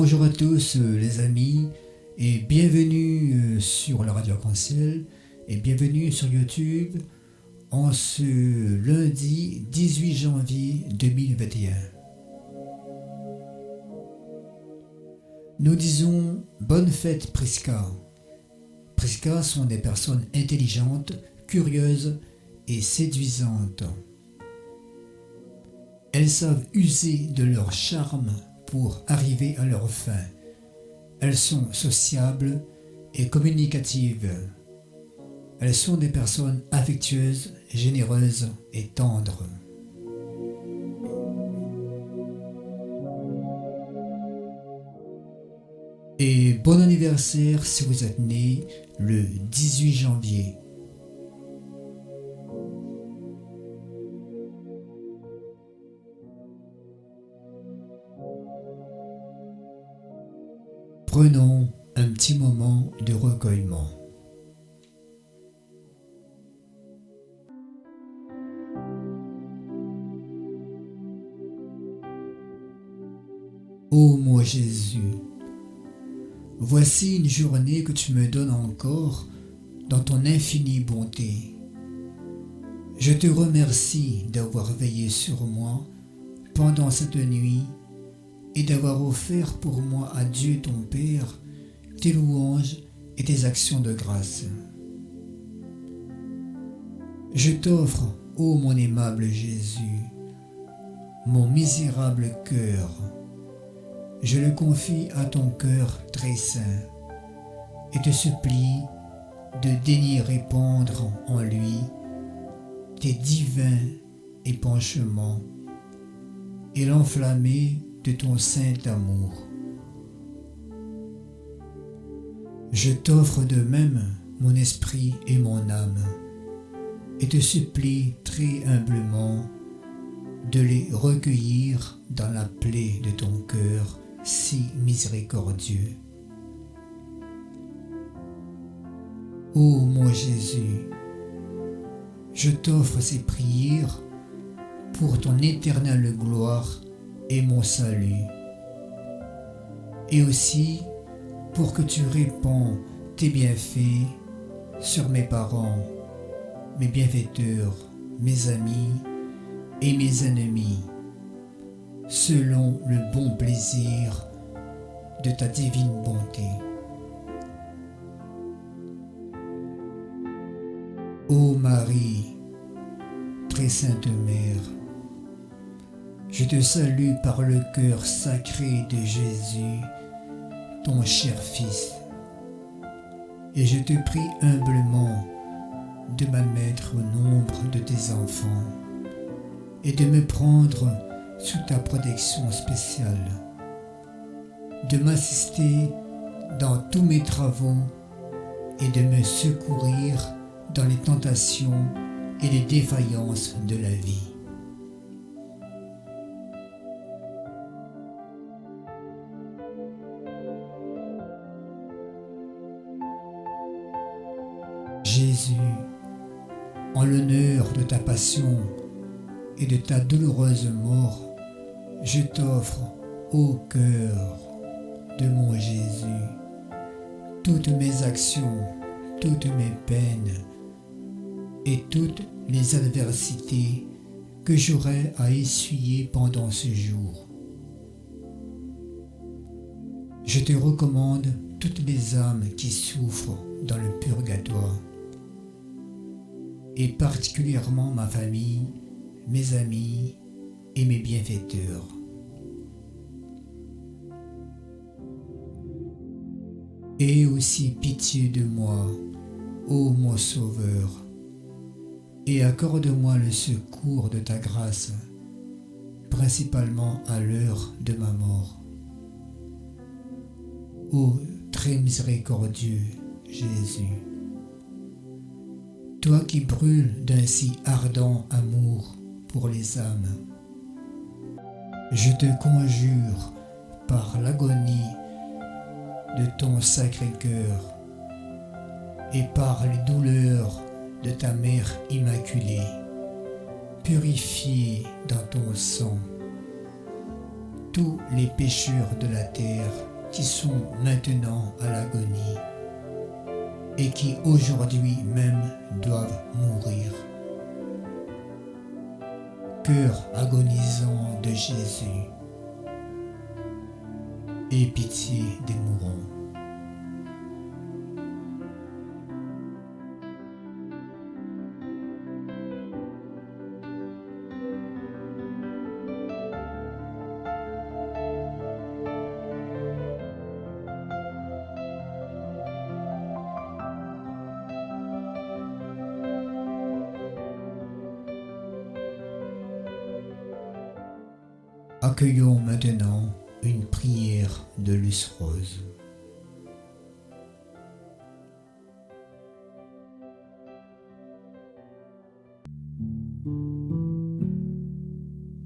Bonjour à tous les amis et bienvenue sur la Radio Arc-en-Ciel et bienvenue sur YouTube en ce lundi 18 janvier 2021. Nous disons bonne fête Prisca. Prisca sont des personnes intelligentes, curieuses et séduisantes. Elles savent user de leur charme pour arriver à leur fin. Elles sont sociables et communicatives. Elles sont des personnes affectueuses, généreuses et tendres. Et bon anniversaire si vous êtes né le 18 janvier. Prenons un petit moment de recueillement. Ô mon Jésus, voici une journée que tu me donnes encore dans ton infinie bonté. Je te remercie d'avoir veillé sur moi pendant cette nuit et d'avoir offert pour moi à Dieu ton Père tes louanges et tes actions de grâce. Je t'offre, ô mon aimable Jésus, mon misérable cœur. Je le confie à ton cœur très saint et te supplie de daigner répandre en lui tes divins épanchements et l'enflammer de ton saint amour. Je t'offre de même mon esprit et mon âme et te supplie très humblement de les recueillir dans la plaie de ton cœur si miséricordieux. Ô mon Jésus, je t'offre ces prières pour ton éternelle gloire et mon salut, et aussi pour que tu répands tes bienfaits sur mes parents, mes bienfaiteurs, mes amis et mes ennemis, selon le bon plaisir de ta divine bonté. Ô Marie, très sainte Mère, je te salue par le cœur sacré de Jésus, ton cher Fils, et je te prie humblement de m'admettre au nombre de tes enfants et de me prendre sous ta protection spéciale, de m'assister dans tous mes travaux et de me secourir dans les tentations et les défaillances de la vie. Jésus, en l'honneur de ta passion et de ta douloureuse mort, je t'offre au cœur de mon Jésus toutes mes actions, toutes mes peines et toutes les adversités que j'aurai à essuyer pendant ce jour. Je te recommande toutes les âmes qui souffrent dans le purgatoire, et particulièrement ma famille, mes amis et mes bienfaiteurs. Aie aussi pitié de moi, ô mon Sauveur, et accorde-moi le secours de ta grâce, principalement à l'heure de ma mort. Ô très miséricordieux Jésus, toi qui brûles d'un si ardent amour pour les âmes, je te conjure par l'agonie de ton Sacré-Cœur et par les douleurs de ta Mère Immaculée, purifiée dans ton sang tous les pécheurs de la terre qui sont maintenant à l'agonie et qui aujourd'hui même doivent mourir. Cœur agonisant de Jésus, aie pitié des mourants. Accueillons maintenant une prière de Luce Rose.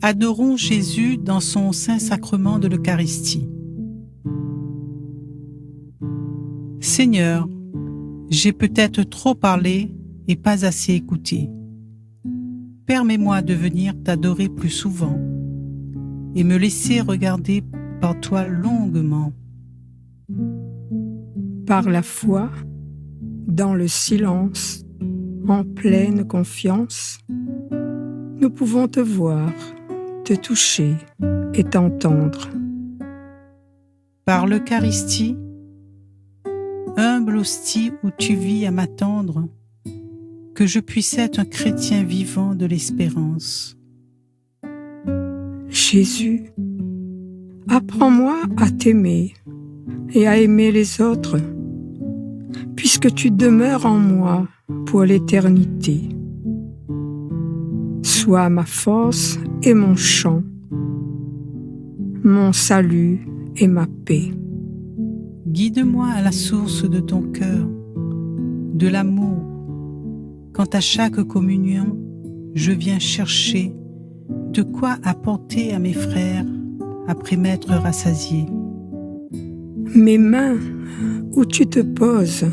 Adorons Jésus dans son saint sacrement de l'Eucharistie. Seigneur, j'ai peut-être trop parlé et pas assez écouté. Permets-moi de venir t'adorer plus souvent et me laisser regarder par toi longuement. Par la foi, dans le silence, en pleine confiance, nous pouvons te voir, te toucher et t'entendre. Par l'Eucharistie, humble hostie où tu vis à m'attendre, que je puisse être un chrétien vivant de l'espérance. Jésus, apprends-moi à t'aimer et à aimer les autres, puisque tu demeures en moi pour l'éternité. Sois ma force et mon chant, mon salut et ma paix. Guide-moi à la source de ton cœur, de l'amour, quand à chaque communion, je viens chercher de quoi apporter à mes frères après m'être rassasié. Mes mains, où tu te poses,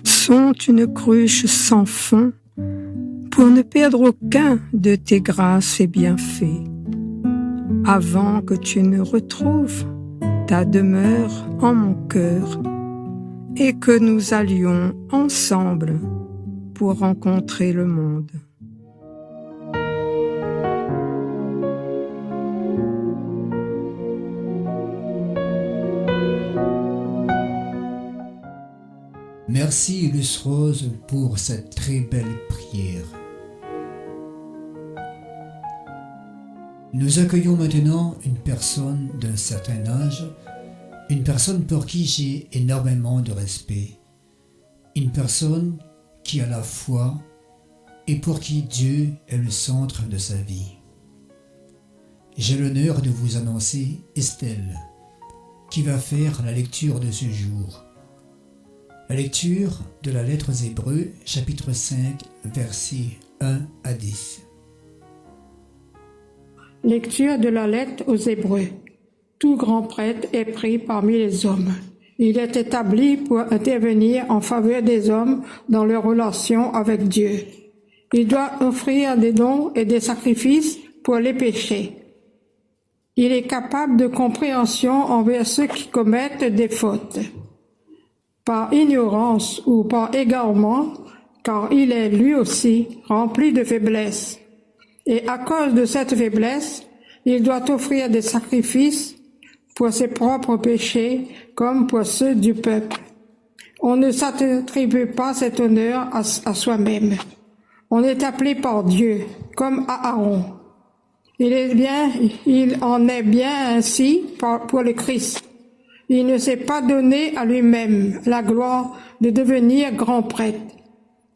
sont une cruche sans fond pour ne perdre aucun de tes grâces et bienfaits, avant que tu ne retrouves ta demeure en mon cœur et que nous allions ensemble pour rencontrer le monde. Merci Luce Rose pour cette très belle prière. Nous accueillons maintenant une personne d'un certain âge, une personne pour qui j'ai énormément de respect, une personne qui a la foi et pour qui Dieu est le centre de sa vie. J'ai l'honneur de vous annoncer Estelle, qui va faire la lecture de ce jour. La lecture de la lettre aux Hébreux, chapitre 5, versets 1 à 10. Lecture de la lettre aux Hébreux. Tout grand prêtre est pris parmi les hommes. Il est établi pour intervenir en faveur des hommes dans leurs relations avec Dieu. Il doit offrir des dons et des sacrifices pour les péchés. Il est capable de compréhension envers ceux qui commettent des fautes. Par ignorance ou par égarement, car il est lui aussi rempli de faiblesse. Et à cause de cette faiblesse, il doit offrir des sacrifices pour ses propres péchés comme pour ceux du peuple. On ne s'attribue pas cet honneur à soi-même. On est appelé par Dieu, comme à Aaron. Il en est bien ainsi pour le Christ. Il ne s'est pas donné à lui-même la gloire de devenir grand prêtre.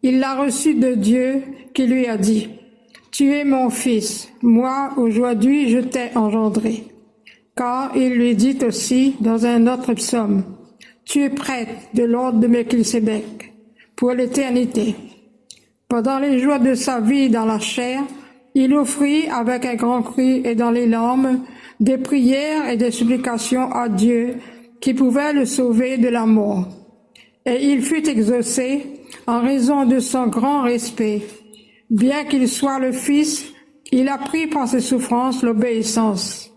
Il l'a reçu de Dieu qui lui a dit « Tu es mon fils, moi aujourd'hui je t'ai engendré ». Car il lui dit aussi dans un autre psaume « Tu es prêtre de l'ordre de Melchisédek pour l'éternité ». Pendant les jours de sa vie dans la chair, il offrit avec un grand cri et dans les larmes des prières et des supplications à Dieu qui pouvait le sauver de la mort. Et il fut exaucé en raison de son grand respect. Bien qu'il soit le Fils, il apprit par ses souffrances l'obéissance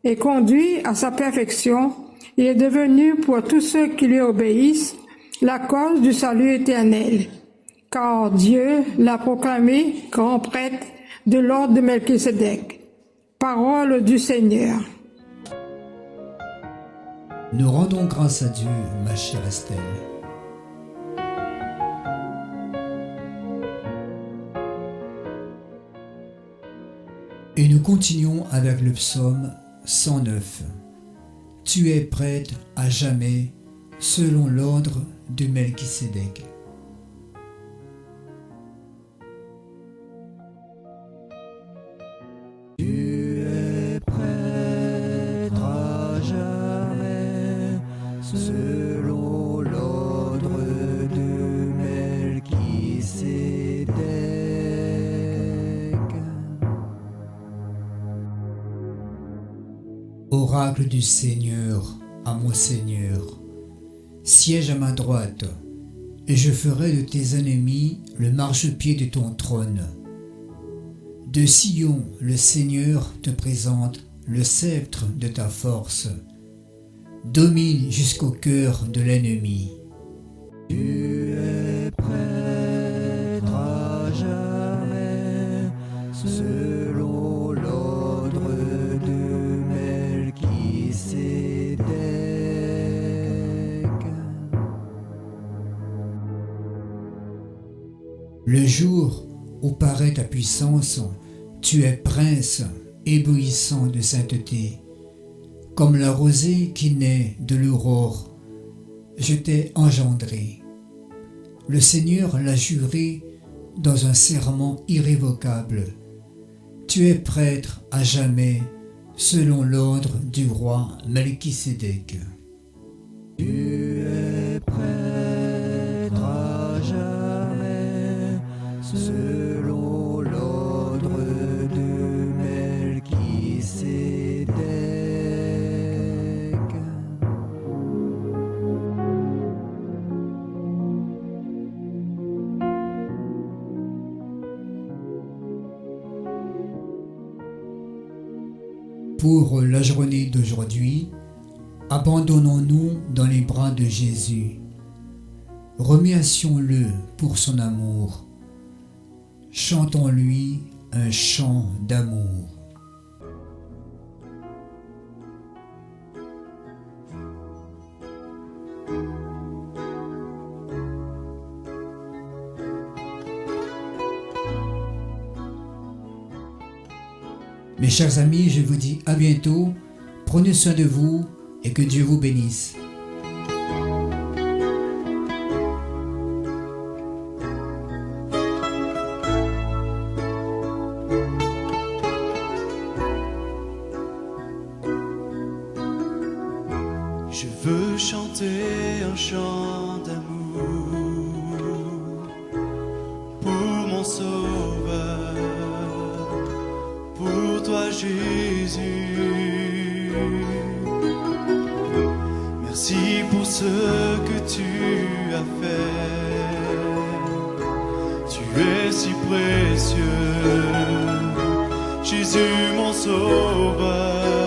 et conduit à sa perfection Il est devenu pour tous ceux qui lui obéissent la cause du salut éternel, car Dieu l'a proclamé grand prêtre de l'ordre de Melchisédek. Parole du Seigneur. Nous rendons grâce à Dieu, ma chère Estelle. Et nous continuons avec le psaume 109. Tu es prêtre à jamais, selon l'ordre de Melchisédek. Tu es prêtre à jamais, selon l'ordre de Melchisédek. Oracle du Seigneur à mon Seigneur, siège à ma droite, et je ferai de tes ennemis le marchepied de ton trône. De Sion, le Seigneur te présente le sceptre de ta force. Domine jusqu'au cœur de l'ennemi. Tu es prêtre à jamais, selon l'ordre de Melchisédek. Le jour où paraît ta puissance, tu es prince éblouissant de sainteté. Comme la rosée qui naît de l'aurore, je t'ai engendré. Le Seigneur l'a juré dans un serment irrévocable. Tu es prêtre à jamais, selon l'ordre du roi Melchisédek. Tu es prêtre à jamais, selon l'ordre de Melchisédek. Pour la journée d'aujourd'hui, abandonnons-nous dans les bras de Jésus. Remercions-le pour son amour. Chantons-lui un chant d'amour. Mes chers amis, je vous dis à bientôt. Prenez soin de vous et que Dieu vous bénisse. Je veux chanter un chant d'amour pour mon Sauveur, pour toi Jésus. Merci pour ce que tu as fait. Tu es si précieux, Jésus mon Sauveur.